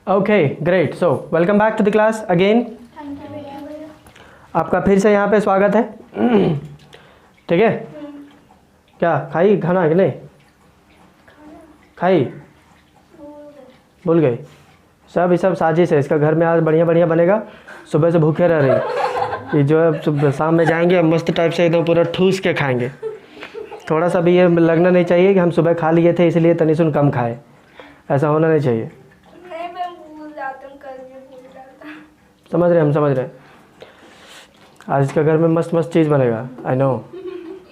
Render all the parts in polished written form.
Okay great. So welcome back to the class again. आपका फिर से यहाँ पे स्वागत है। ठीक है, क्या खाई खाना कि नहीं खाई? भूल गई? सब ये सब साजिश है इसका। घर में आज बढ़िया बढ़िया बनेगा, सुबह से भूखे रह रही। ये जो है सुबह शाम में जाएंगे मस्त टाइप से एकदम पूरा ठूस के खाएंगे। थोड़ा सा भी ये लगना नहीं चाहिए कि हम सुबह खा लिए थे इसलिए तनी सुन कम खाए, ऐसा होना नहीं चाहिए। नहीं, मैं भूल जाता हूँ, कल भी भूल जाता। समझ रहे, हम समझ रहे। आज इसका घर में मस्त मस्त चीज़ बनेगा। आई नो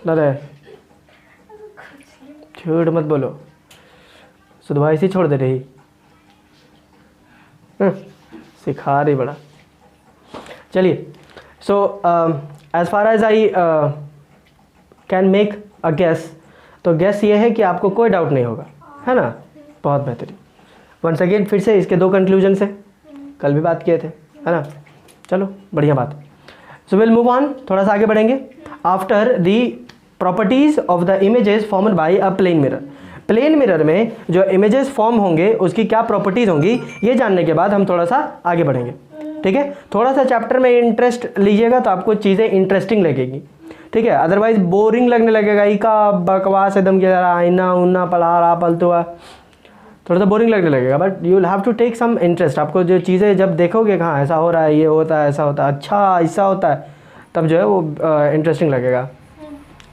ना रे, झूठ मत बोलो। सुधवा इसी छोड़ दे रही, सिखा रही बड़ा। चलिए, so as far as I can make a guess, तो गेस ये है कि आपको कोई डाउट नहीं होगा, है ना? बहुत बेहतरीन। वंस अगेन फिर से इसके दो कंक्लूजन है, कल भी बात किए थे, है ना? चलो बढ़िया बात। सो विल मूव ऑन, थोड़ा सा आगे बढ़ेंगे। After the properties of the images formed by a plane mirror, plane mirror में जो इमेजेस फॉर्म होंगे उसकी क्या प्रॉपर्टीज होंगी ये जानने के बाद हम थोड़ा सा आगे बढ़ेंगे। ठीक है, थोड़ा सा चैप्टर में इंटरेस्ट लीजिएगा तो आपको चीज़ें इंटरेस्टिंग लगेगी। ठीक है, अदरवाइज बोरिंग लगने लगेगा। ई का बकवास एकदम कि आईना उन्ना पढ़ा रहा पलतुआ, थोड़ा सा बोरिंग लगने लगेगा। But you will have to take some interest. आपको जो चीज़ें जब देखोगे हाँ ऐसा हो रहा है, ये होता है, ऐसा होता है, अच्छा ऐसा होता है, तब जो है वो इंटरेस्टिंग लगेगा।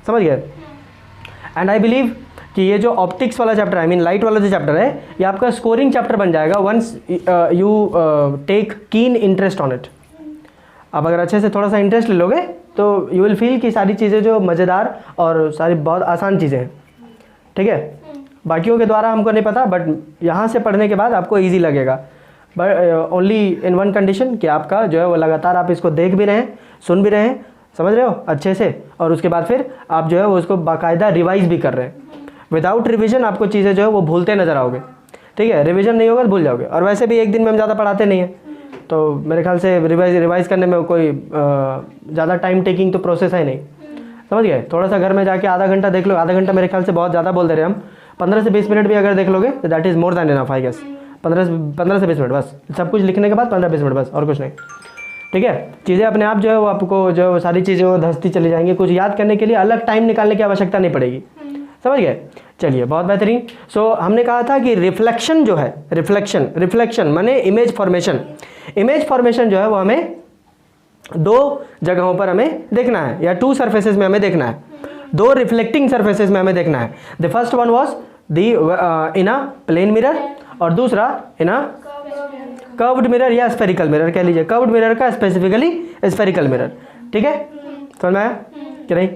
समझ गए? एंड आई बिलीव कि ये जो ऑप्टिक्स वाला चैप्टर है, आई मीन लाइट वाला जो चैप्टर है, ये आपका स्कोरिंग चैप्टर बन जाएगा once you take keen interest on it. आप अगर अच्छे से थोड़ा सा इंटरेस्ट ले लोगे तो यू विल फील कि सारी चीज़ें जो मज़ेदार और सारी बहुत आसान चीज़ें हैं। ठीक है, बाकियों के द्वारा हमको नहीं पता, बट यहाँ से पढ़ने के बाद आपको ईजी लगेगा। But only in one condition कि आपका जो है वो लगातार आप इसको देख भी रहे हैं, सुन भी रहे हैं, समझ रहे हो अच्छे से, और उसके बाद फिर आप जो है वो उसको बाकायदा रिवाइज भी कर रहे हैं। विदाउट रिवीजन आपको चीज़ें जो है वो भूलते नजर आओगे। ठीक है, रिवीजन नहीं होगा तो भूल जाओगे। और वैसे भी एक दिन में हम ज़्यादा पढ़ाते नहीं हैं, तो मेरे ख्याल से रिवाइज करने में कोई ज़्यादा टाइम टेकिंग तो प्रोसेस है नहीं। समझ गए? थोड़ा सा घर में जाके आधा घंटा देख लो। आधा घंटा मेरे ख्याल से बहुत ज़्यादा बोल दे रहे हैं हम। 15 से 20 मिनट भी अगर देख लोगे तो that is more than enough I guess. 15 से 20 मिनट बस, सब कुछ लिखने के बाद 15-20 मिनट बस, और कुछ नहीं। ठीक है, चीज़ें अपने आप जो है वो आपको जो सारी चीज़ें वो धंसती चली जाएंगी। कुछ याद करने के लिए अलग टाइम निकालने की आवश्यकता नहीं पड़ेगी। समझ गए? चलिए बहुत बेहतरीन। सो हमने कहा था कि रिफ्लेक्शन जो है, रिफ्लेक्शन माने इमेज फॉर्मेशन। इमेज फॉर्मेशन जो है वो हमें दो जगहों पर हमें देखना है, या टू सरफेसेस में हमें देखना है, दो रिफ्लेक्टिंग सरफेसेस में हमें देखना है। The first one was the in a plane mirror, और दूसरा इन अ कर्व्ड मिरर या स्फेरिकल मिरर कह लीजिए। कर्व्ड मिरर का स्पेसिफिकली स्फेरिकल मिरर। ठीक है, समझ में आया कि नहीं?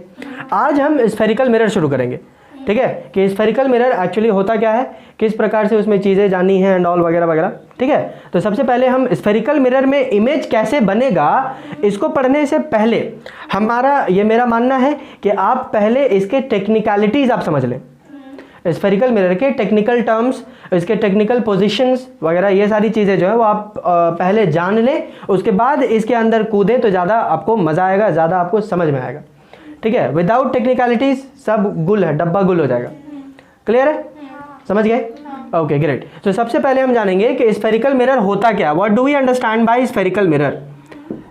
आज हम स्फेरिकल मिरर शुरू करेंगे। ठीक है, कि स्फेरिकल मिरर एक्चुअली होता क्या है, किस प्रकार से उसमें चीज़ें जानी हैं एंड ऑल वगैरह वगैरह। ठीक है, तो सबसे पहले हम स्फेरिकल मिरर में इमेज कैसे बनेगा इसको पढ़ने से पहले ये मेरा मानना है कि आप पहले इसके टेक्निकलिटीज़ आप समझ लें। स्फेरिकल मिरर के टेक्निकल टर्म्स, इसके टेक्निकल पोजीशंस वगैरह, ये सारी चीज़ें जो है वो आप पहले जान लें, उसके बाद इसके अंदर कूदें तो ज़्यादा आपको मज़ा आएगा, ज़्यादा आपको समझ में आएगा। ठीक है, विदाउट टेक्निकलिटीज सब गुल है, डब्बा गुल हो जाएगा। क्लियर है? समझ गए? Okay great. तो सबसे पहले हम जानेंगे कि स्फेरिकल मिरर होता क्या। What do we understand by spherical mirror?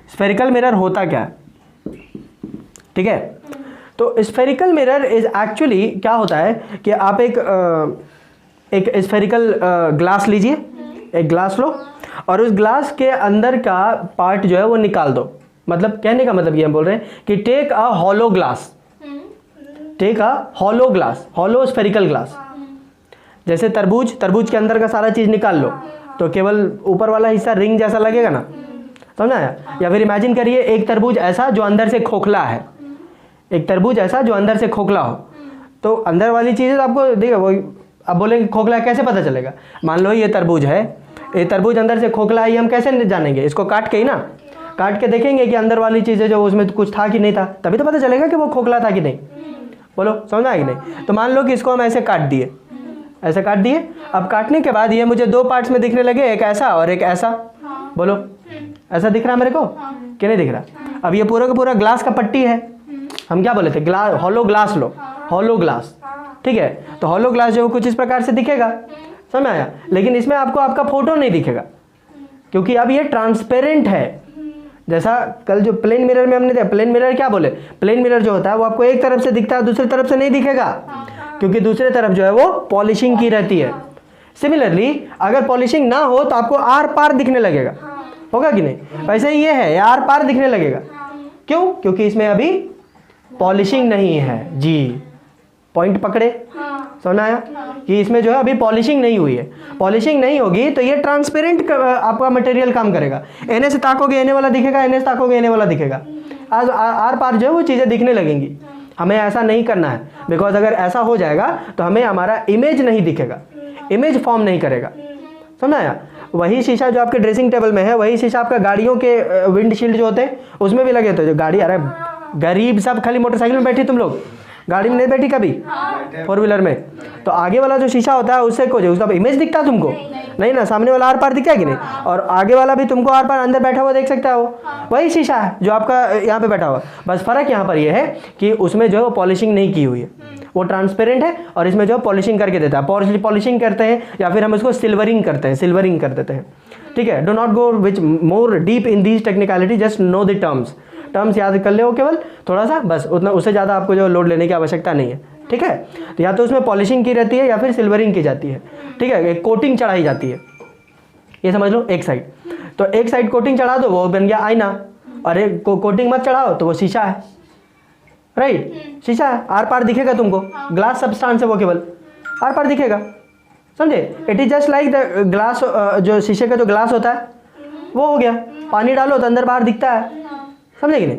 Spherical mirror होता क्या? ठीक है, तो स्फेरिकल मिरर इज एक्चुअली क्या होता है कि आप एक स्फेरिकल ग्लास लीजिए, एक ग्लास लो, और उस ग्लास के अंदर का पार्ट जो है वो निकाल दो। मतलब कहने का मतलब ये हम बोल रहे हैं कि take a hollow glass, take a hollow glass, hollow spherical glass. जैसे तरबूज के अंदर का सारा चीज़ निकाल लो तो केवल ऊपर वाला हिस्सा रिंग जैसा लगेगा ना, समझा आया? या फिर इमेजिन करिए एक तरबूज ऐसा जो अंदर से खोखला है, एक तरबूज ऐसा जो अंदर से खोखला हो, तो अंदर वाली चीज़ें तो आपको देखिए वो, अब बोलेंगे खोखला कैसे पता चलेगा? मान लो ये तरबूज है, ये तरबूज अंदर से खोखला है, ये हम कैसे जानेंगे? इसको काट के ही ना, काट के देखेंगे कि अंदर वाली चीज़ें जो उसमें कुछ था कि नहीं था, तभी तो पता चलेगा कि वो खोखला था कि नहीं। बोलो समझ आया कि नहीं? तो मान लो कि इसको हम ऐसे काट दिए, ऐसे काट दिए। अब काटने के बाद ये मुझे दो पार्ट्स में दिखने लगे, एक ऐसा और एक ऐसा। बोलो ऐसा दिख रहा है मेरे को कि नहीं दिख रहा? अब ये पूरा का पूरा ग्लास का पट्टी है। हम क्या बोले थे? ग्लास, हॉलो ग्लास लो, हॉलो ग्लास। ठीक है, तो हॉलो ग्लास जो कुछ इस प्रकार से दिखेगा, समझ आया? लेकिन इसमें आपको आपका फोटो नहीं दिखेगा। क्योंकि अब ये ट्रांसपेरेंट है। जैसा कल जो प्लेन मिरर में हमने देखा, प्लेन मिरर क्या बोले, प्लेन मिरर जो होता है वो आपको एक तरफ से दिखता है, दूसरी तरफ से नहीं दिखेगा, क्योंकि दूसरी तरफ जो है वो पॉलिशिंग की रहती है। सिमिलरली अगर पॉलिशिंग ना हो तो आपको आर पार दिखने लगेगा, होगा कि नहीं? वैसे ही ये है, आर पार दिखने लगेगा। क्यों? क्योंकि इसमें अभी पॉलिशिंग नहीं है जी। पॉइंट पकड़े? समझ आया कि इसमें जो है अभी पॉलिशिंग नहीं हुई है। पॉलिशिंग नहीं होगी तो ये ट्रांसपेरेंट आपका मटेरियल काम करेगा। एने से ताकोगे एने वाला दिखेगा, एने से ताकोगे एने वाला दिखेगा। आज आर पार जो है वो चीज़ें दिखने लगेंगी। हमें ऐसा नहीं करना है, बिकॉज अगर ऐसा हो जाएगा तो हमें हमारा इमेज नहीं दिखेगा, इमेज फॉर्म नहीं करेगा। समझ आया? वही शीशा जो आपके ड्रेसिंग टेबल में है, वही शीशा आपका गाड़ियों के विंडशील्ड जो होते हैं उसमें भी लगे होते हैं। जो गाड़ी, अरे गरीब सब खाली मोटरसाइकिल में बैठे, तुम लोग गाड़ी में नहीं बैठी कभी, 4 व्हीलर में, तो आगे वाला जो शीशा होता है उससे कुछ उसका इमेज दिखता है तुमको? नहीं ना, सामने वाला आर पार दिखता है कि नहीं? और आगे वाला भी तुमको आर पार अंदर बैठा हुआ देख सकता है, वो वही शीशा है जो आपका यहाँ पे बैठा हुआ। बस फर्क यहाँ पर यह है कि उसमें जो है वो पॉलिशिंग नहीं की हुई है, वो ट्रांसपेरेंट है, और इसमें जो पॉलिशिंग करके देता है। पॉलिशिंग करते हैं या फिर हम उसको सिल्वरिंग करते हैं, सिल्वरिंग कर देते हैं। ठीक है, do not go which more deep in these technicality, just know the terms याद कर ले हो केवल थोड़ा सा, बस उतना, उससे ज़्यादा आपको जो लोड लेने की आवश्यकता नहीं है। ठीक है, तो या तो उसमें पॉलिशिंग की रहती है या फिर सिल्वरिंग की जाती है। ठीक है, एक कोटिंग चढ़ाई जाती है, ये समझ लो एक साइड। तो एक साइड कोटिंग चढ़ा दो, वो बन गया आईना, और एक कोटिंग मत चढ़ाओ तो वो शीशा है। राइट, शीशा है, आर पार दिखेगा तुमको, ग्लास सब्सटेंस है वो, केवल आर पार दिखेगा। समझे? It is just like the glass, जो शीशे का जो ग्लास होता है वो हो गया, पानी डालो तो अंदर बाहर दिखता है। समझे कि नहीं?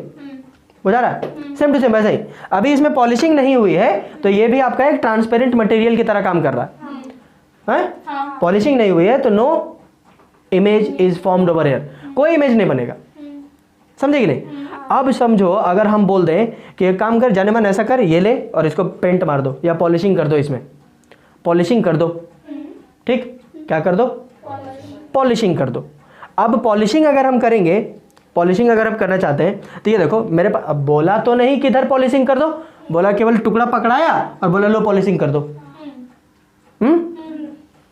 बुझा रहा है? सेम टू सेम वैसे ही अभी इसमें पॉलिशिंग नहीं हुई है तो ये भी आपका एक ट्रांसपेरेंट मटेरियल की तरह काम कर रहा है। पॉलिशिंग नहीं हुई है तो no image is formed over here, कोई इमेज नहीं बनेगा। समझे कि नहीं? अब समझो, अगर हम बोल दें कि एक काम कर, जाने मन ऐसा कर, ये ले और इसको पेंट मार दो या पॉलिशिंग कर दो, इसमें पॉलिशिंग कर दो। ठीक, क्या कर दो? पॉलिशिंग कर दो। अब पॉलिशिंग अगर हम करेंगे, पॉलिशिंग अगर आप करना चाहते हैं तो ये देखो मेरे पास, अब बोला तो नहीं किधर पॉलिशिंग कर दो, बोला केवल टुकड़ा पकड़ाया और बोला लो पॉलिशिंग कर दो।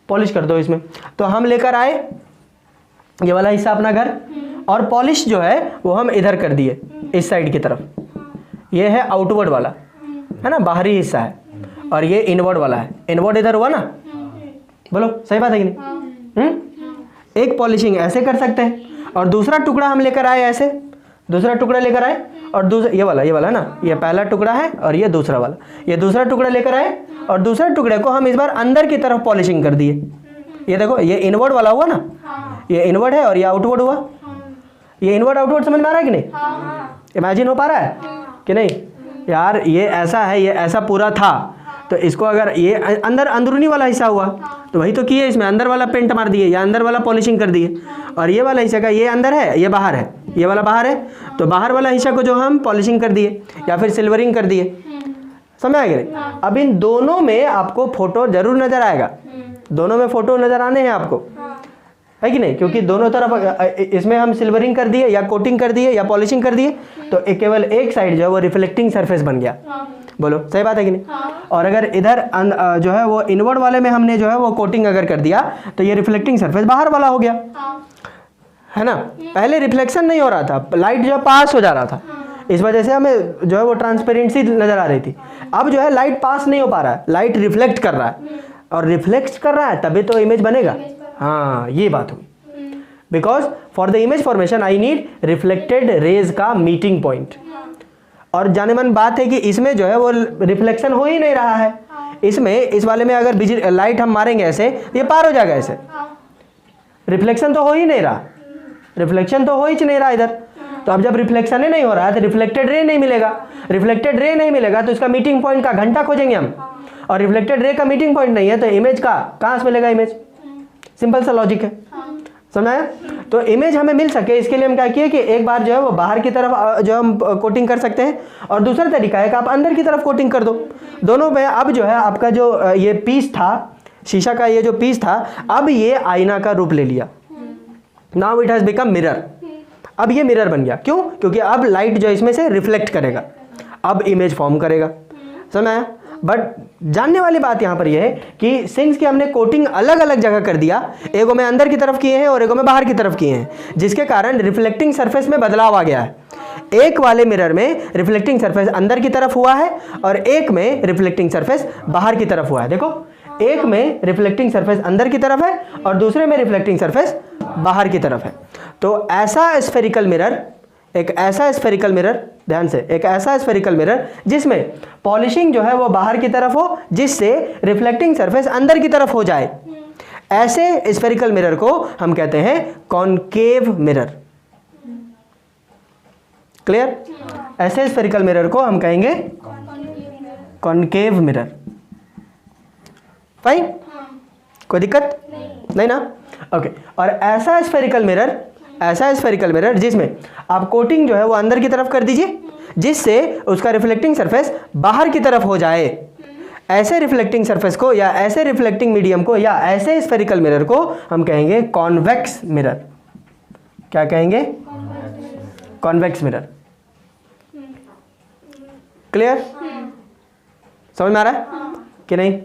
पॉलिश कर दो इसमें। तो हम लेकर आए ये वाला हिस्सा अपना घर, और पॉलिश जो है वो हम इधर कर दिए इस साइड की तरफ। ये है आउटवर्ड वाला, है ना, बाहरी हिस्सा है, और ये इनवर्ड वाला है। इनवर्ड इधर हुआ ना, बोलो सही बात है कि नहीं? एक पॉलिशिंग ऐसे कर सकते हैं, और दूसरा टुकड़ा हम लेकर आए ऐसे, दूसरा टुकड़ा लेकर आए, और दूसरा ये वाला ना, ये पहला टुकड़ा है और ये दूसरा वाला, ये दूसरा टुकड़ा लेकर आए, और दूसरे टुकड़े को हम इस बार अंदर की तरफ पॉलिशिंग कर दिए। ये देखो, ये इनवर्ड वाला हुआ ना, ये इनवर्ड है और ये आउटवर्ड हुआ। ये इनवर्ड आउटवर्ड समझ में आ रहा है कि नहीं? इमेजिन हो पा रहा है कि नहीं? यार ये ऐसा है, ये ऐसा पूरा था, तो इसको अगर ये अंदर अंदरूनी वाला हिस्सा हुआ तो वही तो किए, इसमें अंदर वाला पेंट मार दिए या अंदर वाला पॉलिशिंग कर दिए, और ये वाला हिस्सा का ये अंदर है, ये बाहर है, ये वाला बाहर है, तो बाहर वाला हिस्सा को जो हम पॉलिशिंग कर दिए या फिर सिल्वरिंग कर दिए। समझ आ गया? अब इन दोनों में आपको फोटो जरूर नजर आएगा, दोनों में फोटो नजर आने हैं आपको, है कि नहीं? क्योंकि दोनों तरफ इसमें हम सिल्वरिंग कर दिए या कोटिंग कर दिए या पॉलिशिंग कर दिए, तो केवल एक साइड जो है वो रिफ्लेक्टिंग सरफेस बन गया। बोलो सही बात है कि नहीं? और अगर इधर जो है वो इनवर्ड वाले में हमने जो है वो कोटिंग अगर कर दिया तो ये रिफ्लेक्टिंग सरफेस बाहर वाला हो गया, है ना? पहले रिफ्लेक्शन नहीं हो रहा था, लाइट जो पास हो जा रहा था, इस वजह से हमें जो है वो ट्रांसपेरेंसी नजर आ रही थी। अब जो है लाइट पास नहीं हो पा रहा है, लाइट रिफ्लेक्ट कर रहा है, और रिफ्लेक्ट कर रहा है तभी तो इमेज बनेगा। हाँ, ये बात हुई। Because for the image formation I need reflected raise का मीटिंग पॉइंट, और जाने मन बात है कि इसमें जो है वो रिफ्लेक्शन हो ही नहीं रहा है। इसमें इस वाले में अगर बिजली लाइट हम मारेंगे ऐसे, ये पार हो जाएगा ऐसे, रिफ्लेक्शन तो हो ही नहीं रहा, रिफ्लेक्शन तो हो ही नहीं रहा इधर। तो अब जब रिफ्लेक्शन ही नहीं हो रहा है तो रिफ्लेक्टेड रे नहीं मिलेगा, रिफ्लेक्टेड रे नहीं मिलेगा तो इसका मीटिंग पॉइंट का घंटा खोजेंगे हम, और रिफ्लेक्टेड रे का मीटिंग पॉइंट नहीं है तो इमेज का कहाँ से मिलेगा इमेज? सिंपल सा लॉजिक है, समझाया? तो इमेज हमें मिल सके इसके लिए हम क्या किए कि एक बार जो है वो बाहर की तरफ जो हम कोटिंग कर सकते हैं, और दूसरा तरीका है कि आप अंदर की तरफ कोटिंग कर दो। दोनों में अब जो है आपका जो ये पीस था, शीशा का ये जो पीस था, अब ये आईना का रूप ले लिया। Now it has become mirror. अब ये मिरर बन गया, क्यों? क्योंकि अब लाइट जो इसमें से रिफ्लेक्ट करेगा, अब इमेज फॉर्म करेगा। समझ आया? बट जानने वाली बात यहाँ पर यह है कि सिंस कि हमने कोटिंग अलग अलग जगह कर दिया, एगो में अंदर की तरफ किए हैं और एगो में बाहर की तरफ किए हैं, जिसके कारण रिफ्लेक्टिंग सरफेस में बदलाव आ गया है। एक वाले मिरर में रिफ्लेक्टिंग सरफेस अंदर की तरफ हुआ है और एक में रिफ्लेक्टिंग सरफेस बाहर की तरफ हुआ है। देखो, एक में रिफ्लेक्टिंग सरफेस अंदर की तरफ है और दूसरे में रिफ्लेक्टिंग सरफेस बाहर की तरफ है। तो ऐसा स्फेरिकल मिरर, एक ऐसा स्फेरिकल मिरर, ध्यान से, एक ऐसा स्फेरिकल मिरर जिसमें पॉलिशिंग जो है वो बाहर की तरफ हो, जिससे रिफ्लेक्टिंग सरफेस अंदर की तरफ हो जाए, ऐसे स्फेरिकल मिरर को हम कहते हैं कॉनकेव मिरर। क्लियर? ऐसे स्फेरिकल मिरर को हम कहेंगे कॉनकेव मिरर। फाइन? कोई दिक्कत नहीं ना? ओके। और ऐसा स्फेरिकल मिरर जिसमें आप कोटिंग जो है वो अंदर की तरफ कर दीजिए, जिससे उसका रिफ्लेक्टिंग सरफेस बाहर की तरफ हो जाए, ऐसे रिफ्लेक्टिंग सरफेस को या ऐसे रिफ्लेक्टिंग मीडियम को या ऐसे स्फेरिकल मिरर को हम कहेंगे कॉन्वेक्स मिरर। क्या कहेंगे? Convex mirror. क्लियर? समझ में आ रहा है कि नहीं?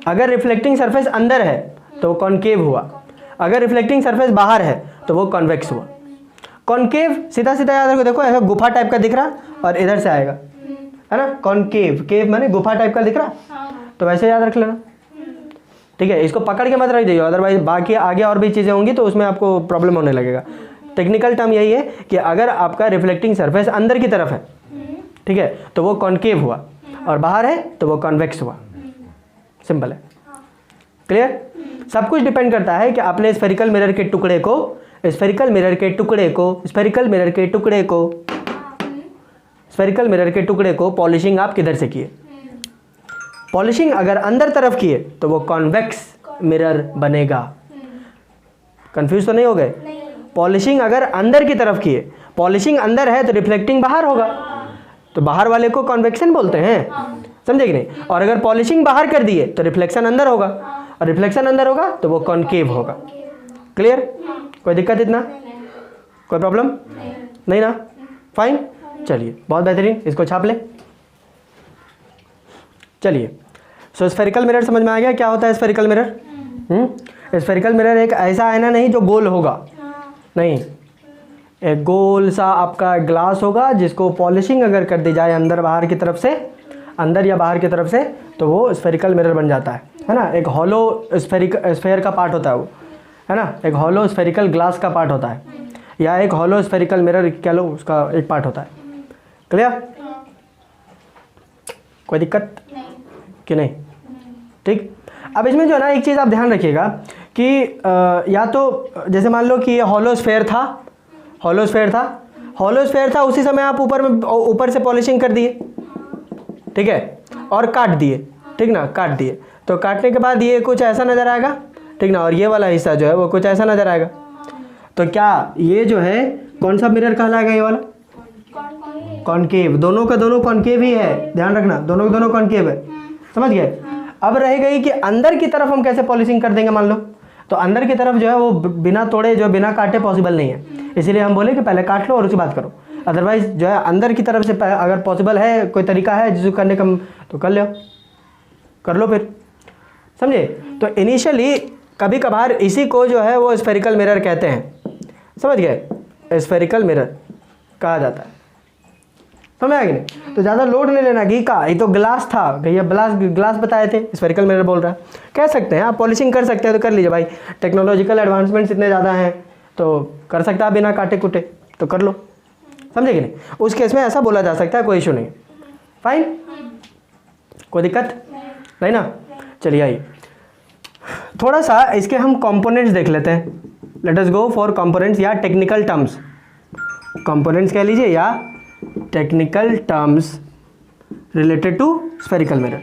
अगर रिफ्लेक्टिंग सरफेस अंदर है तो वो कॉनकेव हुआ, अगर रिफ्लेक्टिंग सरफेस बाहर है तो वो कॉन्वेक्स हुआ। कॉनकेव सीधा सीधा याद रखो, देखो ऐसा गुफा टाइप का दिख रहा और इधर से आएगा, है ना? कॉनकेव, केव माने गुफा टाइप का दिख रहा, तो वैसे याद रख लेना। ठीक है, इसको पकड़ के मत रख दीजिए, अदरवाइज बाकी आगे और भी चीज़ें होंगी तो उसमें आपको प्रॉब्लम होने लगेगा। टेक्निकल टर्म यही है कि अगर आपका रिफ्लेक्टिंग सरफेस अंदर की तरफ है, ठीक है, तो वो कॉनकेव हुआ, और बाहर है तो वो कॉन्वेक्स हुआ। सिंपल है। क्लियर? सब कुछ डिपेंड करता है कि आपने स्फेरिकल मिरर के टुकड़े को पॉलिशिंग आप किधर से किए। पॉलिशिंग अगर अंदर तरफ किए तो वो कॉन्वेक्स मिरर बनेगा। कंफ्यूज तो नहीं हो गए? पॉलिशिंग अगर अंदर की तरफ किए, पॉलिशिंग अंदर है तो रिफ्लेक्टिंग बाहर होगा, तो बाहर वाले को कॉन्वेक्शन बोलते हैं, समझे कि नहीं? और अगर पॉलिशिंग बाहर कर दिए तो रिफ्लेक्शन अंदर होगा, और रिफ्लेक्शन अंदर होगा तो वो कॉनकेव होगा। क्लियर? कोई दिक्कत इतना? कोई प्रॉब्लम नहीं ना? फाइन, चलिए, बहुत बेहतरीन, इसको छाप ले। चलिए, सो स्फेरिकल मिरर समझ में आ गया क्या होता है स्फेरिकल मिरर? स्फेरिकल मिरर एक ऐसा आईना नहीं जो गोल होगा, नहीं, एक गोल सा आपका ग्लास होगा जिसको पॉलिशिंग अगर कर दी जाए अंदर बाहर की तरफ से, अंदर या बाहर की तरफ से, तो वो स्फेरिकल मिरर बन जाता है ना? एक हॉलो स्फेयर का पार्ट होता है वो, है ना? एक हॉलो स्फेरिकल ग्लास का पार्ट होता है, या एक हॉलो स्फेरिकल मिरर कह लो, उसका एक पार्ट होता है। क्लियर? कोई दिक्कत कि नहीं? ठीक। अब इसमें जो है ना, एक चीज़ आप ध्यान रखिएगा कि या तो जैसे मान लो कि ये हॉलो स्फेयर था, उसी समय आप ऊपर से पॉलिशिंग कर दिए, ठीक है, और काट दिए, ठीक ना? काट दिए तो काटने के बाद ये कुछ ऐसा नज़र आएगा, ठीक ना? और ये वाला हिस्सा जो है वो कुछ ऐसा नज़र आएगा। तो क्या ये जो है कौन सा मिरर कहलाएगा? ये वाला कॉनकेव। दोनों का दोनों कॉनकेव ही है, ध्यान रखना, दोनों का दोनों कॉनकेव है। समझ गए? अब रह गई कि अंदर की तरफ हम कैसे पॉलिशिंग कर देंगे। मान लो तो अंदर की तरफ जो है वो बिना तोड़े, जो बिना काटे पॉसिबल नहीं है, इसीलिए हम बोले कि पहले काट लो और उसकी बात करो। अदरवाइज जो है अंदर की तरफ से अगर पॉसिबल है, कोई तरीका है जिसको करने का, तो कर लो फिर, समझे? तो इनिशियली कभी कभार इसी को जो है वो स्फेरिकल मिरर कहते हैं, समझ गए? स्फेरिकल मिरर कहा जाता है, समझ आया कि नहीं? तो ज़्यादा लोड नहीं लेना कि का ये तो ग्लास था, भैया ग्लास बताए थे, स्फेरिकल मिरर बोल रहा है, कह सकते हैं आप पॉलिशिंग कर सकते हैं तो कर लीजिए भाई। टेक्नोलॉजिकल एडवांसमेंट्स इतने ज़्यादा हैं तो कर सकता है बिना काटे कुटे, तो कर लो, समझे कि नहीं? उस केस में ऐसा बोला जा सकता है, कोई इशू नहीं। फाइन, कोई दिक्कत नहीं ना? चलिए आइए थोड़ा सा इसके हम कंपोनेंट्स देख लेते हैं। Let us go for components या टेक्निकल टर्म्स, कंपोनेंट्स कह लीजिए या technical terms related to spherical mirror.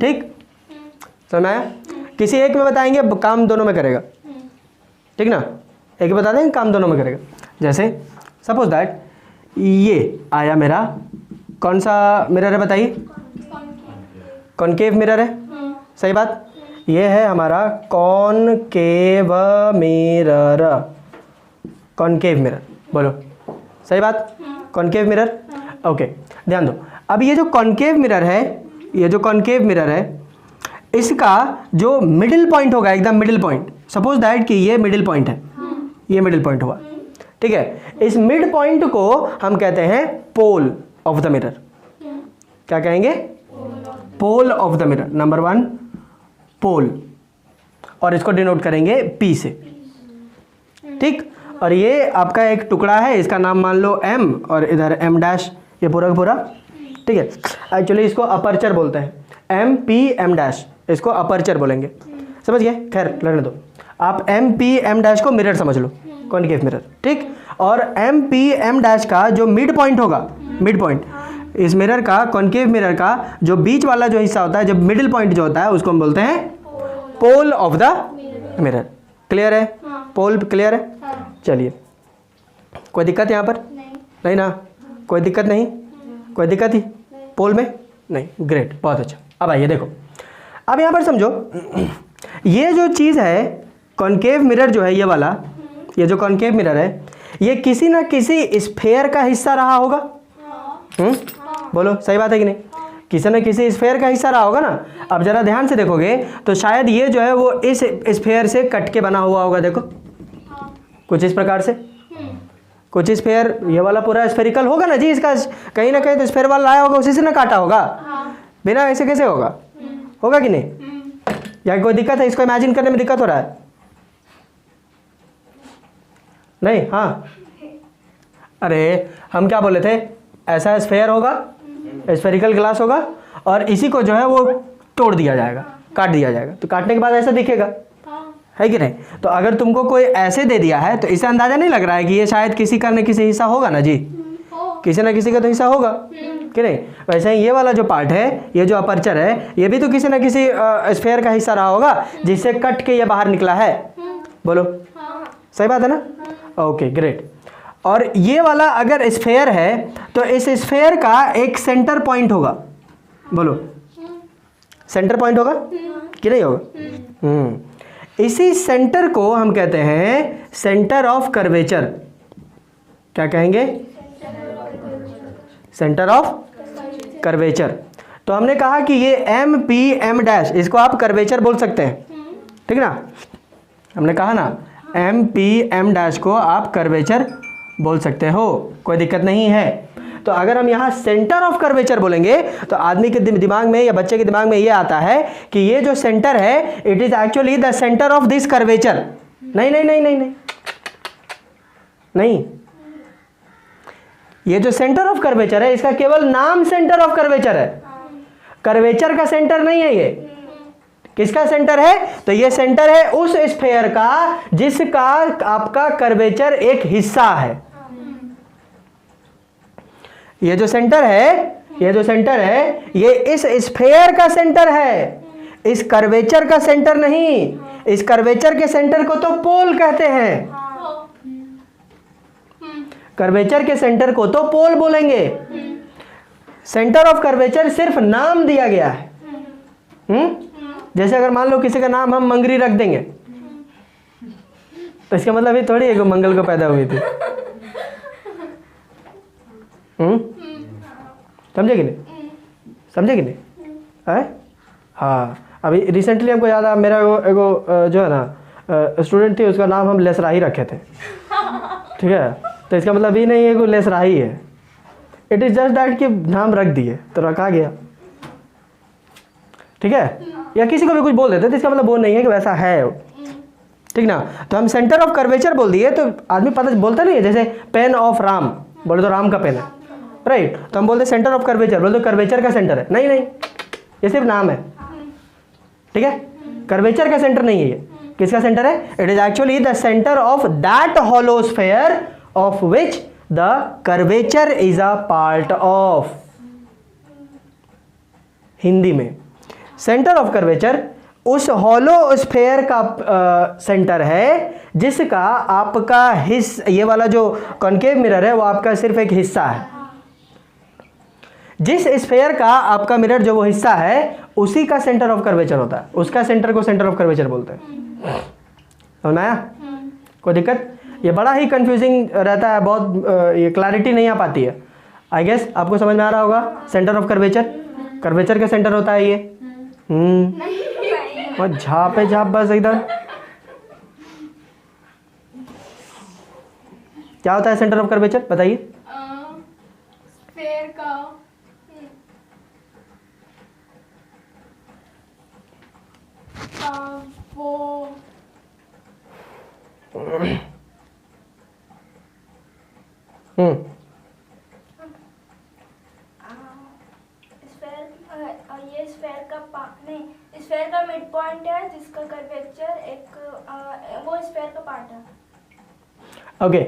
ठीक, समझ में आया? किसी एक में बताएंगे, काम दोनों में करेगा, ठीक ना? एक बता देंगे, काम दोनों में करेगा। जैसे सपोज दैट ये आया मेरा, कौन सा मिरर है बताइए? कॉनकेव मिरर है, सही बात। ये है हमारा कॉनकेव मिरर, कॉनकेव मिरर, बोलो सही बात, कॉनकेव मिरर। ओके, ध्यान दो। अब ये जो कॉनकेव मिरर है, ये जो कॉनकेव मिरर है इसका जो मिडिल पॉइंट होगा, एकदम मिडिल पॉइंट, सपोज दैट कि ये मिडिल पॉइंट है, ये मिडिल पॉइंट हुआ, ठीक है। इस मिड पॉइंट को हम कहते हैं पोल ऑफ द मिरर। क्या कहेंगे? Pole of the mirror. Number 1 pole, और इसको डिनोट करेंगे P से, ठीक। और ये आपका एक टुकड़ा है, इसका नाम मान लो M, और इधर M डैश, ये पूरा का पूरा, ठीक है। एक्चुअली इसको अपर्चर बोलते हैं, MP M डैश, इसको अपर्चर बोलेंगे, समझ गए? खैर रहने दो, आप MP M डैश को मिरर समझ लो, कॉनकेव मिरर, ठीक। और MP M डैश का जो मिड पॉइंट होगा, मिड पॉइंट इस मिरर का, कॉनकेव मिरर का जो बीच वाला जो हिस्सा होता है, जब मिडिल पॉइंट जो होता है उसको हम बोलते हैं pole of the mirror. Clear है? पोल क्लियर है? चलिए, कोई दिक्कत यहाँ पर? नहीं ना, कोई दिक्कत नहीं, कोई दिक्कत ही पोल में नहीं? ग्रेट, बहुत अच्छा। अब आइए देखो, अब यहाँ पर समझो, ये जो चीज़ है कॉनकेव मिरर जो है, ये वाला, ये जो कॉनकेव मिरर है, ये किसी ना किसी स्फेयर का हिस्सा रहा होगा। बोलो सही बात है कि नहीं? किसी न किसी स्फेयर का हिस्सा रहा होगा ना। अब जरा ध्यान से देखोगे तो शायद ये जो है वो इस स्फेयर से कट के बना हुआ होगा, देखो कुछ इस प्रकार से, कुछ स्फेयर, ये वाला पूरा स्फेरिकल होगा ना जी, इसका कहीं ना कहीं तो स्फेयर वाला आया होगा, उसी से ना काटा होगा, बिना ऐसे कैसे होगा? होगा कि नहीं? या कोई दिक्कत है? इसको इमेजिन करने में दिक्कत हो रहा है? नहीं? हाँ, अरे हम क्या बोले थे, ऐसा स्फेयर होगा, स्फेरिकल ग्लास होगा, और इसी को जो है वो तोड़ दिया जाएगा, काट दिया जाएगा, तो काटने के बाद ऐसा दिखेगा, है कि नहीं? तो अगर तुमको कोई ऐसे दे दिया है तो इससे अंदाजा नहीं लग रहा है कि ये शायद किसी का न किसी हिस्सा होगा ना जी, किसी न किसी का तो हिस्सा होगा कि नहीं? वैसे ही ये वाला जो पार्ट है, ये जो अपर्चर है, ये भी तो किसी न किसी स्फेयर का हिस्सा रहा होगा, जिससे कट के ये बाहर निकला है। बोलो सही बात है ना? Okay great. और ये वाला अगर स्फेयर है तो इस स्फेयर का एक सेंटर पॉइंट होगा। बोलो सेंटर पॉइंट होगा कि नहीं होगा? इसी सेंटर को हम कहते हैं सेंटर ऑफ कर्वेचर। क्या कहेंगे? Centre of curvature. तो हमने कहा कि ये MP M डैश, इसको आप कर्वेचर बोल सकते हैं, ठीक ना? हमने कहा ना MP M डैश को आप कर्वेचर बोल सकते हो, कोई दिक्कत नहीं है। तो अगर हम यहाँ सेंटर ऑफ कर्वेचर बोलेंगे तो आदमी के दिमाग में या बच्चे के दिमाग में ये आता है कि ये जो सेंटर है it is actually the centre of this curvature. नहीं नहीं नहीं नहीं नहीं नहीं, ये जो सेंटर ऑफ कर्वेचर है इसका केवल नाम सेंटर ऑफ कर्वेचर है, कर्वेचर का सेंटर नहीं है। ये किसका सेंटर है? तो ये सेंटर है उस स्फेयर का जिसका आपका कर्वेचर एक हिस्सा है। ये जो सेंटर है, ये जो सेंटर है, ये इस स्फेयर का सेंटर है, इस कर्वेचर का सेंटर नहीं। इस कर्वेचर के सेंटर को तो पोल कहते हैं, कर्वेचर के सेंटर को तो पोल बोलेंगे। सेंटर ऑफ कर्वेचर सिर्फ नाम दिया गया है। जैसे अगर मान लो किसी का नाम हम मंगरी रख देंगे तो इसका मतलब ये थोड़ी है कि मंगल को पैदा हुई थी। समझे कि नहीं? समझे कि नहीं? है? हाँ, अभी रिसेंटली हमको याद आया, मेरा एगो जो है ना स्टूडेंट थी, उसका नाम हम लेसराही रखे थे, ठीक है? तो इसका मतलब ये नहीं है कि लेसराही है, इट इज जस्ट दैट कि नाम रख दिए तो रखा गया, ठीक है? या किसी को भी कुछ बोल देते तो इसका मतलब वो नहीं है कि वैसा है, ठीक ना? तो हम सेंटर ऑफ कर्वेचर बोल दिए तो आदमी पता बोलता नहीं है, जैसे पेन ऑफ राम बोले तो राम का पेन है, राइट? तो हम बोलते सेंटर ऑफ कर्वेचर, बोले तो कर्वेचर का सेंटर है। नहीं नहीं, ये सिर्फ नाम है, ठीक है? कर्वेचर का सेंटर नहीं है। ये किसका सेंटर है? It is actually the centre of that hollow sphere of which the curvature is a part of. Hindi में सेंटर ऑफ कर्वेचर उस हॉलो स्फेयर का सेंटर है जिसका आपका ये वाला जो कॉनकेव मिरर है वो आपका सिर्फ एक हिस्सा है। जिस स्फेयर का आपका मिरर जो वो हिस्सा है उसी का सेंटर ऑफ कर्वेचर होता है, उसका सेंटर को सेंटर ऑफ कर्वेचर बोलते हैं। समझ में आया? कोई दिक्कत? ये बड़ा ही कंफ्यूजिंग रहता है, बहुत ये क्लैरिटी नहीं आ पाती है। आई गेस आपको समझ में आ रहा होगा सेंटर ऑफ कर्वेचर। कर्वेचर का सेंटर होता है ये। और झाप है झाप बस एकदम। क्या होता है सेंटर ऑफ कर्वेचर बताइए। स्फेयर का वो ये स्फेयर का नहीं, स्फेयर का मिड पॉइंट है जिसका कर्वेचर एक वो स्फेयर का पार्ट है। Okay,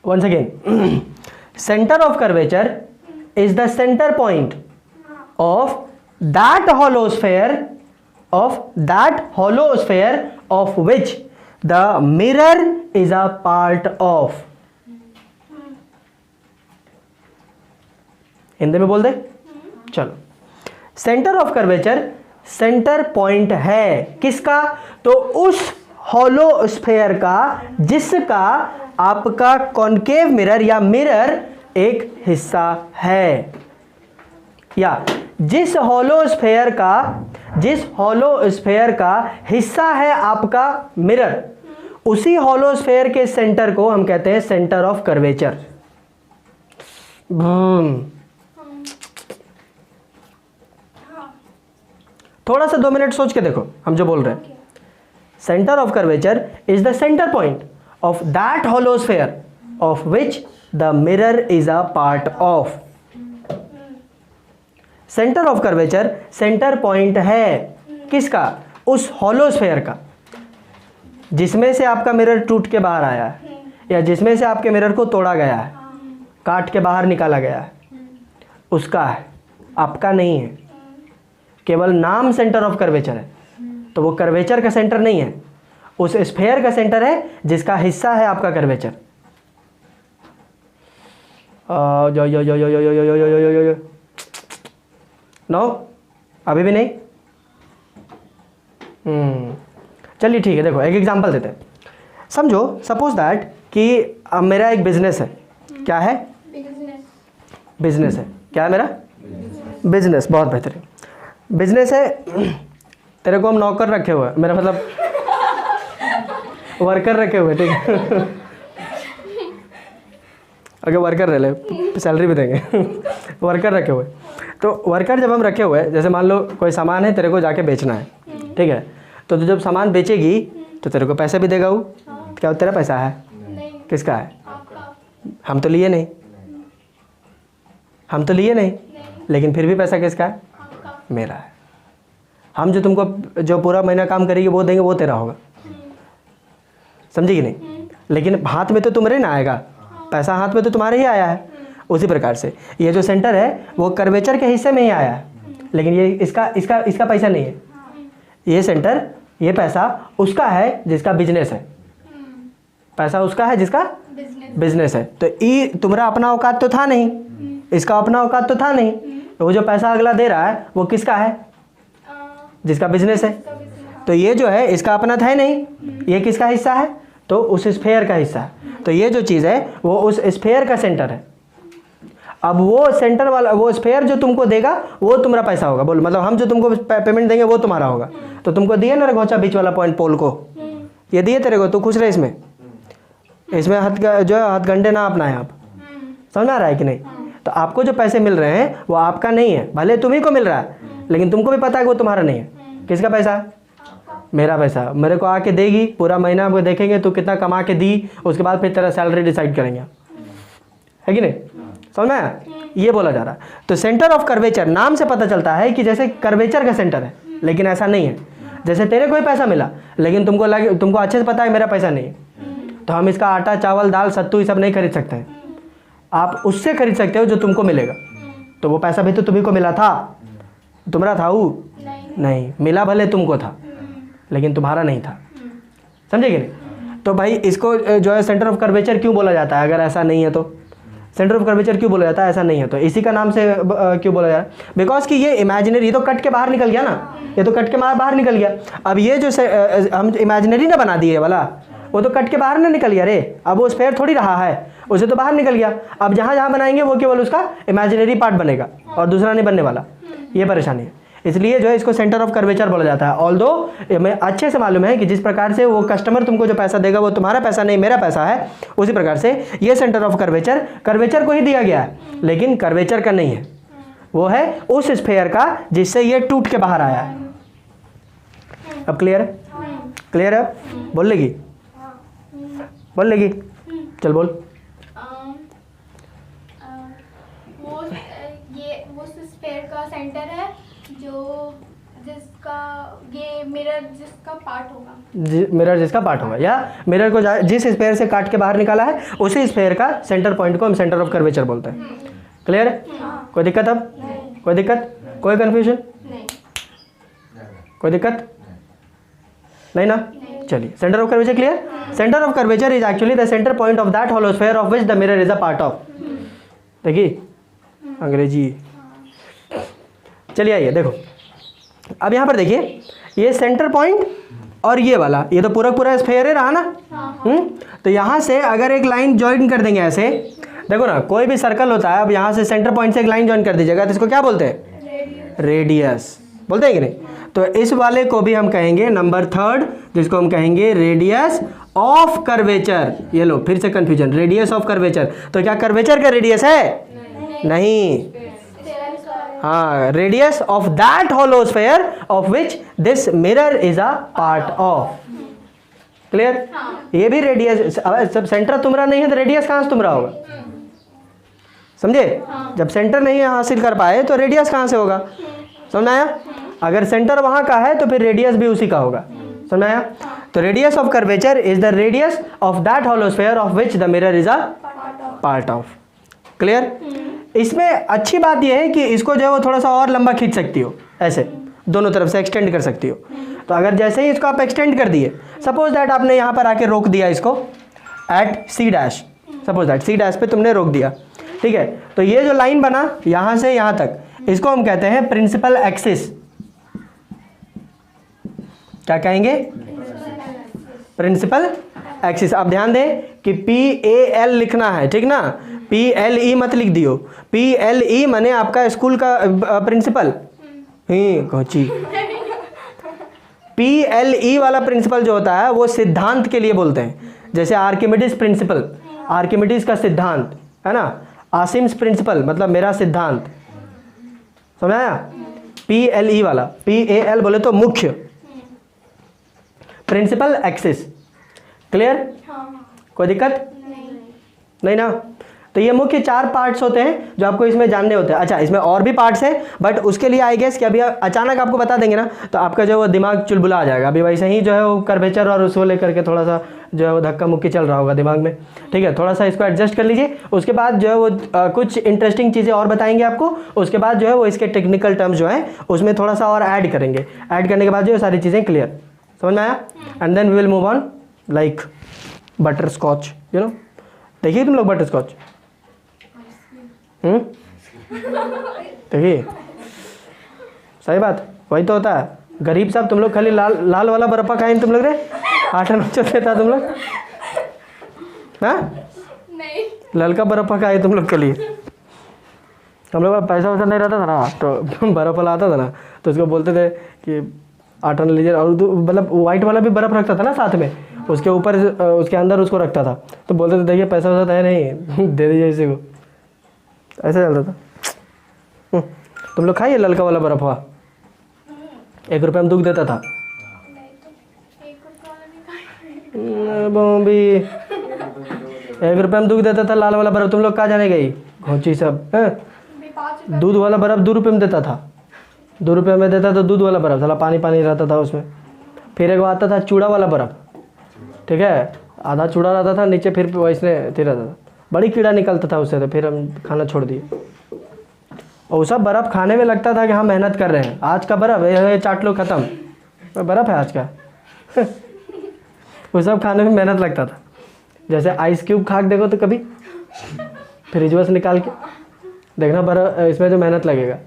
once again, center of curvature is the center point of that hollow sphere of which the mirror is a part of। Hindi में बोल दे चलो। Centre of curvature centre point है किसका, तो उस हॉलो स्फेयर का जिसका आपका कॉनकेव मिरर या मिरर एक हिस्सा है, या जिस हॉलो स्फेयर का हिस्सा है आपका मिरर, उसी हॉलो स्फेयर के सेंटर को हम कहते हैं सेंटर ऑफ कर्वेचर। थोड़ा सा 2 मिनट सोच के देखो हम जो बोल रहे हैं। Centre of curvature is the centre point of that hollow sphere of which the mirror is a part of। Centre of curvature centre point है किसका, उस हॉलो स्फेयर का जिसमें से आपका मिरर टूट के बाहर आया है, या जिसमें से आपके मिरर को तोड़ा गया है, काट के बाहर निकाला गया है, उसका है, आपका नहीं है। केवल नाम सेंटर ऑफ कर्वेचर है, तो वो कर्वेचर का सेंटर नहीं है, उस स्फेयर का सेंटर है जिसका हिस्सा है आपका कर्वेचर। नो अभी भी नहीं। चलिए ठीक है, देखो एक एग्जांपल देते हैं। समझो सपोज दैट कि अब मेरा एक बिजनेस है। क्या है? बिजनेस है। क्या है मेरा? बिजनेस। बहुत बेहतरीन बिजनेस है। तेरे को हम नौकर रखे हुए, मेरा मतलब वर्कर रखे हुए, ठीक है। ओके, वर्कर रह ले, सैलरी भी देंगे। वर्कर रखे हुए, तो वर्कर जब हम रखे हुए, जैसे मान लो कोई सामान है तेरे को जाके बेचना है, ठीक है, तो जब सामान बेचेगी तो तेरे को पैसा भी देगा वो। क्या तेरा पैसा है? नहीं। किसका है? हम तो लिए नहीं, हम तो लिए नहीं, लेकिन फिर भी पैसा किसका है? मेरा है। हम जो तुमको जो पूरा महीना काम करेगी वो देंगे, वो तेरा होगा। समझी कि नहीं? लेकिन हाथ में तो तुम्हारे ना आएगा, पैसा हाथ में तो तुम्हारे ही आया है। उसी प्रकार से ये जो सेंटर है वो कर्वेचर के हिस्से में ही आया है, लेकिन ये इसका पैसा नहीं है। ये सेंटर, ये पैसा उसका है जिसका बिजनेस है, पैसा उसका है जिसका बिजनेस है। तो ये तुम्हारा अपना औकात तो था नहीं, इसका अपना औकात तो था नहीं, तो वो जो पैसा अगला दे रहा है वो किसका है? जिसका बिजनेस है। तो ये जो है इसका अपना था ही नहीं, ये किसका हिस्सा है? तो उस स्फेयर का हिस्सा है। तो ये जो चीज़ है वो उस स्फेयर का सेंटर है। अब वो सेंटर वाला, वो स्फेयर जो तुमको देगा वो तुम्हारा पैसा होगा। बोल मतलब हम जो तुमको पेमेंट देंगे वो तुम्हारा होगा। तो तुमको दिए ना घोचा बीच वाला पॉइंट पोल को, ये दिए तेरे को, तू खुश रहे इसमें। इसमें जो है हथगंडे ना अपनाएं आप। समझ आ रहा है कि नहीं? तो आपको जो पैसे मिल रहे हैं वो आपका नहीं है, भले तुम्ही को मिल रहा है, लेकिन तुमको भी पता है कि वो तुम्हारा नहीं है। किसका पैसा है? मेरा पैसा। मेरे को आके देगी, पूरा महीना हमको देखेंगे तू कितना कमा के दी, उसके बाद फिर तेरा सैलरी डिसाइड करेंगे, है कि नहीं? समझ में आया? ये बोला जा रहा है। तो सेंटर ऑफ कर्वेचर नाम से पता चलता है कि जैसे कर्वेचर का सेंटर है, लेकिन ऐसा नहीं है। जैसे तेरे को ही पैसा मिला, लेकिन तुमको अच्छे से पता है मेरा पैसा नहीं है, तो हम इसका आटा चावल दाल सत्तू ये सब नहीं खरीद सकते हैं। आप उससे खरीद सकते हो जो तुमको मिलेगा। तो वो पैसा भी तो तुम्ही को मिला था, तुम्हारा था वो? नहीं मिला, भले तुमको था लेकिन तुम्हारा नहीं था। समझे कि नहीं? तो भाई इसको जो है सेंटर ऑफ कर्वेचर क्यों बोला जाता है? अगर ऐसा नहीं है तो सेंटर ऑफ कर्वेचर क्यों बोला जाता है? ऐसा नहीं है तो इसी का नाम से क्यों बोला जा रहा है? बिकॉज कि ये इमेजिनरी, ये तो कट के बाहर निकल गया ना, ये तो कट के बाहर निकल गया। अब ये जो हम इमेजिनरी ना बना दिए वाला, वो तो कट के बाहर ना निकल गया रे। अब वो स्फेयर थोड़ी रहा है, उसे तो बाहर निकल गया। अब जहाँ जहाँ बनाएंगे वो केवल उसका इमेजिनरी पार्ट बनेगा और दूसरा नहीं बनने वाला। ये परेशानी है, इसलिए जो है इसको सेंटर ऑफ कर्वेचर बोला जाता है। ऑल्दो हमें अच्छे से मालूम है कि जिस प्रकार से वो कस्टमर तुमको जो पैसा देगा वो तुम्हारा पैसा नहीं मेरा पैसा है, उसी प्रकार से ये सेंटर ऑफ कर्वेचर कर्वेचर को ही दिया गया है, लेकिन कर्वेचर का नहीं है, वो है उस स्फेयर का जिससे ये टूट के बाहर आया है। अब क्लियर है? क्लियर है? बोल लेगी? बोल लेगी? चल बोल। वो स्फेयर का सेंटर है जो जिसका ये मिरर जिसका पार्ट होगा, मिरर जिसका पार्ट होगा, या मिरर को जिस स्फेयर से काट के बाहर निकाला है उसी स्फेयर का सेंटर पॉइंट को हम सेंटर ऑफ कर्वेचर बोलते हैं। क्लियर है? कोई दिक्कत? अब कोई दिक्कत, कोई कंफ्यूजन, नहीं कोई दिक्कत नहीं ना? चलिए, centre of curvature clear? Centre of curvature is actually the centre point of that hollow sphere of which the mirror is a part of. देखिए अंग्रेजी। चलिए आइए देखो, अब यहाँ पर देखिए ये सेंटर पॉइंट और ये वाला, ये तो पूरा पूरा स्फेयर है रहा ना। तो यहाँ से अगर एक लाइन ज्वाइन कर देंगे ऐसे, देखो ना कोई भी सर्कल होता है, अब यहाँ से सेंटर पॉइंट से एक लाइन ज्वाइन कर दीजिएगा तो इसको क्या बोलते हैं? रेडियस बोलते हैं कि नहीं? तो इस वाले को भी हम कहेंगे नंबर थर्ड, जिसको हम कहेंगे रेडियस ऑफ कर्वेचर। ये लो फिर से कंफ्यूजन, रेडियस ऑफ कर्वेचर। तो क्या कर्वेचर का रेडियस है? नहीं। हाँ, radius of that hollow sphere of which this mirror is a part of. Clear? ये भी रेडियस, सब सेंटर तुम्हारा नहीं है तो रेडियस कहाँ से तुम्हारा होगा? समझे? जब सेंटर नहीं हासिल कर पाए तो रेडियस कहाँ से होगा? समझ आया? अगर सेंटर वहाँ का है तो फिर रेडियस भी उसी का होगा। समझ आया? तो radius of curvature is the radius of that hollow sphere of which the mirror is a part of. Clear? इसमें अच्छी बात यह है कि इसको जो है वो थोड़ा सा और लंबा खींच सकती हो, ऐसे दोनों तरफ से एक्सटेंड कर सकती हो। तो अगर जैसे ही इसको आप एक्सटेंड कर दिए, सपोज दैट आपने यहाँ पर आके रोक दिया इसको at C dash, suppose that C dash पे तुमने रोक दिया, ठीक है? तो ये जो लाइन बना यहाँ से यहाँ तक, इसको हम कहते हैं प्रिंसिपल एक्सिस। क्या कहेंगे? Principal axis. अब ध्यान दें कि PAL लिखना है, ठीक ना? PLE मत लिख दियो। PLE माने आपका स्कूल का प्रिंसिपल ही कोची। PLE वाला प्रिंसिपल जो होता है वो सिद्धांत के लिए बोलते हैं, जैसे आर्किमिडीज प्रिंसिपल, आर्किमिडीज का सिद्धांत है ना। आसिम्स प्रिंसिपल मतलब मेरा सिद्धांत, समझ आया? PLE वाला, PAL बोले तो मुख्य, प्रिंसिपल एक्सिस। क्लियर? कोई दिक्कत नहीं ना? तो ये मुख्य 4 पार्ट्स होते हैं जो आपको इसमें जानने होते हैं। अच्छा, इसमें और भी पार्ट्स हैं, बट उसके लिए आई गेस कि अभी अचानक आपको बता देंगे ना तो आपका जो वो दिमाग चुलबुला आ जाएगा। अभी वैसे ही जो है वो कर्वेचर और उसको लेकर के थोड़ा सा जो है वो धक्का मुक्की चल रहा होगा दिमाग में, ठीक है? थोड़ा सा इसको एडजस्ट कर लीजिए। उसके बाद जो है वो कुछ इंटरेस्टिंग चीज़ें और बताएंगे आपको। उसके बाद जो है वो इसके टेक्निकल टर्म्स जो हैं उसमें थोड़ा सा और ऐड करेंगे। ऐड करने के बाद जो है सारी चीज़ें क्लियर, समझ में आया? And then we will move on like butterscotch, you know. देखिए तुम लोग बटर स्कॉच, देखिए सही बात वही तो होता है। गरीब साहब तुम लोग खाली लाल लाल वाला बर्फा खाए तुम लोग रे, 8 देता तुम लोग, हाँ? नहीं, ललका बर्फा खाए तुम लोग के लिए। हम लोग का पैसा वैसा नहीं रहता था ना तो बर्फ वाला आता था ना तो उसको बोलते थे कि 8 लीजिए, और मतलब वाइट वाला भी बर्फ़ रखता था ना साथ में, उसके ऊपर उसके अंदर उसको रखता था तो बोलते थे देखिए पैसा वैसा है नहीं दे दीजिए इसी को, ऐसा चलता था। तुम लोग खाइए ललका वाला बर्फ़ा, 1 रुपये में दूध देता था। भी 1 रुपये में दूध देता था लाल वाला बर्फ़। तुम लोग कहाँ जाने गई घोंची सब? दूध वाला बर्फ़ 2 रुपये में देता था, 2 रुपये में देता था दूध वाला बर्फ़, साला पानी पानी रहता था उसमें। फिर एक आता था चूड़ा वाला बर्फ़, ठीक है? आधा चूड़ा रहता था नीचे, फिर वैसे रहता था, बड़ी कीड़ा निकलता था उससे, तो फिर हम खाना छोड़ दिए। और वो सब बर्फ़ खाने में लगता था कि हाँ मेहनत कर रहे हैं। आज का बर्फ़ ये चाट लो ख़त्म, बर्फ़ है आज का वो सब खाने में मेहनत लगता था। जैसे आइस क्यूब खा के देखो तो कभी फ्रिज में से निकाल के देखना बर्फ़, इसमें जो मेहनत लगेगा।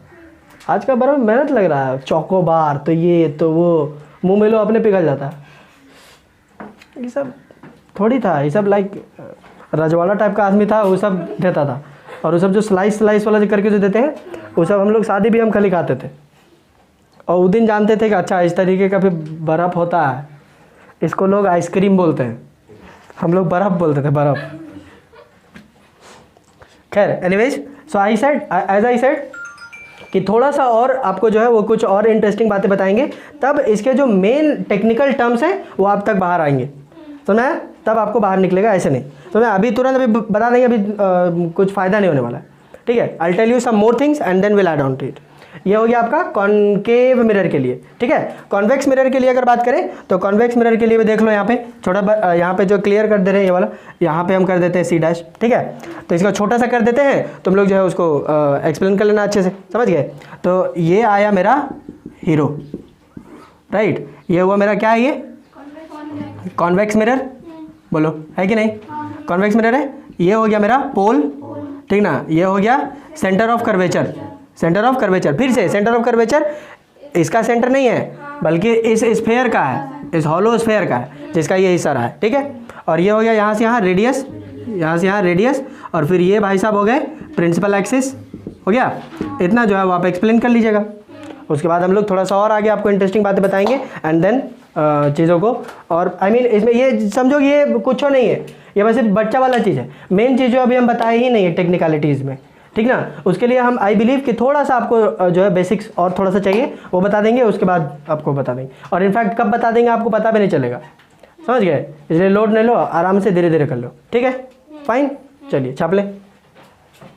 आज का बर्फ़ मेहनत लग रहा है, चोकोबार तो ये तो वो, मुँह में लो अपने पिघल जाता है। ये सब थोड़ी था, ये सब लाइक रजवाड़ा टाइप का आदमी था वो सब देता था। और वो सब जो स्लाइस वाला जो करके जो देते हैं वो सब हम लोग शादी भी हम खाली खाते थे, और उस दिन जानते थे कि अच्छा इस तरीके का भी बर्फ़ होता है, इसको लोग आइसक्रीम बोलते हैं, हम लोग बर्फ़ बोलते थे, बर्फ़। खैर anyways, so I said, as I said कि थोड़ा सा और आपको जो है वो कुछ और इंटरेस्टिंग बातें बताएंगे, तब इसके जो मेन टेक्निकल टर्म्स हैं वो आप तक बाहर आएंगे, तो मैं तब आपको बाहर निकलेगा, ऐसे नहीं। तो मैं अभी तुरंत अभी बता देंगे, अभी कुछ फ़ायदा नहीं होने वाला है, ठीक है। I tell you some more things and then will add on to it. ये हो गया आपका कॉन्केव मिरर के लिए, ठीक है। कॉन्वेक्स मिरर के लिए अगर बात करें तो कॉन्वेक्स मिरर के लिए भी देख लो, यहाँ पे छोटा यहाँ पे जो क्लियर कर दे रहे हैं ये वाला, यहाँ पे हम कर देते हैं C', ठीक है। तो इसका छोटा सा कर देते हैं, तुम लोग जो है उसको एक्सप्लेन कर लेना अच्छे से, समझ गए। तो ये आया मेरा हीरो, राइट। ये हुआ मेरा क्या है, ये कॉन्वेक्स मिरर, बोलो है कि नहीं, कॉन्वेक्स मिरर है। ये हो गया मेरा पोल, ठीक ना। ये हो गया centre of curvature, centre of curvature. फिर से सेंटर ऑफ कर्वेचर इसका सेंटर नहीं है, बल्कि इस स्फेयर का है, इस हॉलो स्फेयर का है, जिसका ये हिस्सा रहा है, ठीक है। और ये हो गया यहाँ से यहाँ रेडियस, यहाँ से यहाँ रेडियस, और फिर ये भाई साहब हो गए प्रिंसिपल एक्सिस, हो गया। इतना जो है वो आप एक्सप्लेन कर लीजिएगा। उसके बाद हम लोग थोड़ा सा और आगे आपको इंटरेस्टिंग बातें बताएंगे, एंड देन चीज़ों को, और आई मीन इसमें ये समझो कि ये कुछ नहीं है, ये बस सिर्फ बच्चा वाला चीज़ है। मेन चीज़ जो अभी हम बताए ही नहीं है टेक्निकलिटीज़ में, ठीक ना। उसके लिए हम आई बिलीव कि थोड़ा सा आपको जो है बेसिक्स और थोड़ा सा चाहिए, वो बता देंगे, उसके बाद आपको बता देंगे। और इनफैक्ट कब बता देंगे आपको पता भी नहीं चलेगा, समझ गए। इसलिए लोड नहीं लो, आराम से धीरे धीरे कर लो, ठीक है, फाइन। चलिए छाप लें।